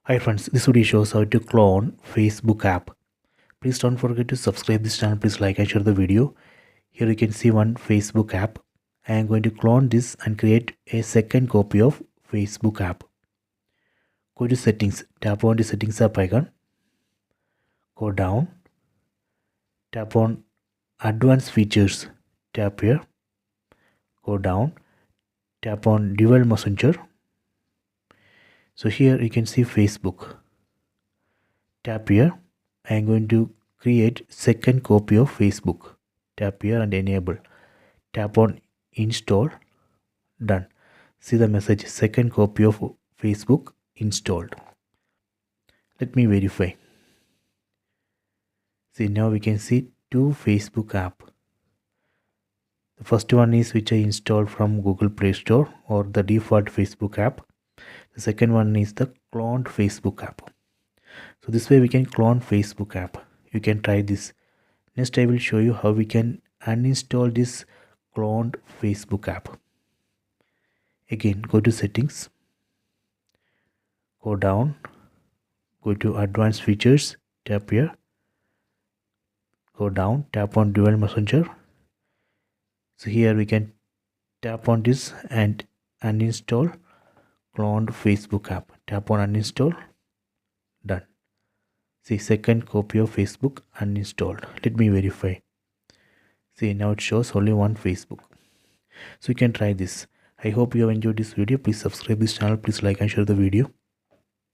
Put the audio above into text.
Hi friends, this video shows how to clone Facebook app. Please don't forget to subscribe this channel. Please like and share the video. Here you can see one Facebook app. I am going to clone this and create a second copy of Facebook app. Go to settings, tap on the settings app icon. Go down, tap on advanced features. Tap here. Go down, tap on dual messenger. So here you can see Facebook. Tap here. I am going to create second copy of Facebook. Tap here and enable. Tap on install. Done. See the message, second copy of Facebook installed. Let me verify. See, now we can see two Facebook app. The first one is which I installed from Google Play Store or the default Facebook app. The second one is the cloned Facebook app. So this way we can clone Facebook app. You can try this. Next I will show you how we can uninstall this cloned Facebook app. Again, go to settings, go down, go to advanced features, tap here, go down, tap on dual messenger. So here we can tap on this and uninstall cloned Facebook app. Tap on uninstall. Done. See, second copy of Facebook uninstalled. Let me verify. See, now it shows only one Facebook. So you can try this. I hope you have enjoyed this video. Please subscribe this channel. Please like and share the video.